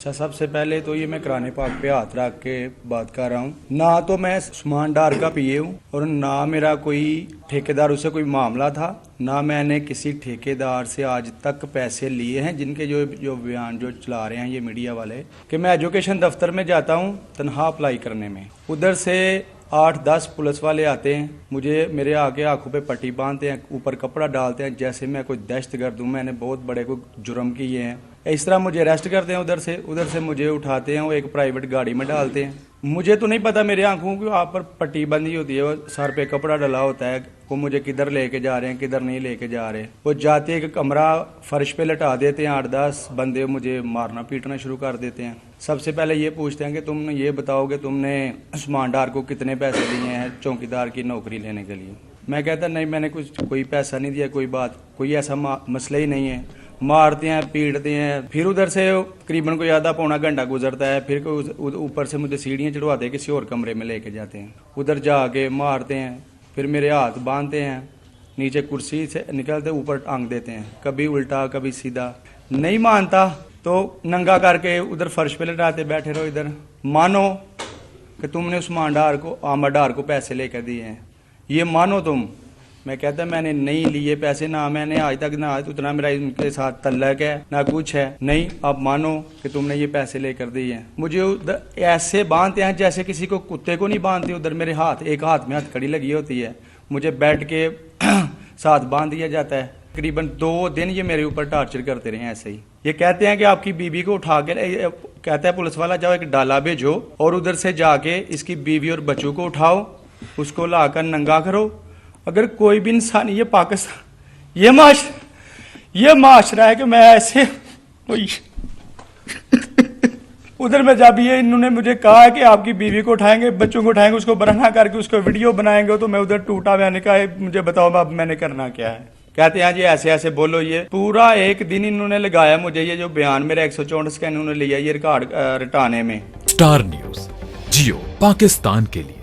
अच्छा, सबसे पहले तो ये मैं कुरान पाक पे हाथ रख के बात कर रहा हूँ। ना तो मैं उस्मान डार का पिए हूँ और ना मेरा कोई ठेकेदार उससे कोई मामला था, ना मैंने किसी ठेकेदार से आज तक पैसे लिए हैं। जिनके जो बयान जो चला रहे हैं ये मीडिया वाले कि मैं एजुकेशन दफ्तर में जाता हूँ तनख्वाह अप्लाई करने में, उधर से 8-10 पुलिस वाले आते हैं, मुझे मेरे आगे आंखों पे पट्टी बांधते हैं, ऊपर कपड़ा डालते हैं जैसे मैं कोई दहशतगर्द हूँ, मैंने बहुत बड़े कोई जुर्म किए हैं। इस तरह मुझे अरेस्ट करते हैं, उधर से मुझे उठाते हैं, वो एक प्राइवेट गाड़ी में डालते हैं। मुझे तो नहीं पता, मेरे आंखों की वहाँ पर पट्टी बंदी होती है, वो सर पे कपड़ा डला होता है, वो मुझे किधर लेके जा रहे हैं किधर नहीं लेके जा रहे। वो जाते एक कमरा फर्श पे लटा देते हैं, 8-10 बंदे मुझे मारना पीटना शुरू कर देते हैं। सबसे पहले ये पूछते हैं कि तुम ये बताओगे तुमने उस्मान डार को कितने पैसे दिए हैं चौकीदार की नौकरी लेने के लिए। मैं कहता नहीं, मैंने कोई पैसा नहीं दिया, कोई ऐसा मसला ही नहीं है। मारते हैं पीटते हैं, फिर उधर से करीबन कोई आधा पौना घंटा गुजरता है, फिर ऊपर से मुझे सीढ़ियाँ चढ़वाते हैं, किसी और कमरे में लेके जाते हैं, उधर जाके मारते हैं, फिर मेरे हाथ बांधते हैं, नीचे कुर्सी से निकलते ऊपर टांग देते हैं, कभी उल्टा कभी सीधा। नहीं मानता तो नंगा करके उधर फर्श पे लटाते, बैठे रहो इधर, मानो कि तुमने उस्मान डार को आमर डार को पैसे लेकर दिए हैं, ये मानो तुम। मैं कहता मैंने नहीं लिए पैसे, ना मैंने आज तक ना आज उतना मेरा इनके साथ तल्लक है ना कुछ है, नहीं आप मानो कि तुमने ये पैसे लेकर दिए हैं। मुझे उधर ऐसे बांधते हैं जैसे किसी को कुत्ते को नहीं बांधते, उधर मेरे एक हाथ में हथकड़ी लगी होती है, मुझे बेड के साथ बांध दिया जाता है। तकरीबन 2 दिन ये मेरे ऊपर टार्चर करते रहे ऐसे ही। ये कहते हैं कि आपकी बीवी को उठा के, कहता है पुलिस वाला जाओ एक डाला भेजो और उधर से जाके इसकी बीवी और बच्चों को उठाओ, उसको लाकर नंगा करो। अगर कोई भी इंसान, ये पाकिस्तान ये माशरा है कि मैं ऐसे उधर में जब ये इन्होंने मुझे कहा है कि आपकी बीवी को उठाएंगे बच्चों को उठाएंगे, उसको बरहना करके उसको वीडियो बनाएंगे, तो मैं उधर टूटा। मैंने कहा मुझे बताओ अब मैंने करना क्या है। कहते हैं जी ऐसे ऐसे बोलो। ये पूरा एक दिन इन्होंने लगाया मुझे, ये जो बयान मेरा 164 का इन्होंने लिया ये रिकॉर्ड रटाने में। स्टार न्यूज़, जियो पाकिस्तान के लिए।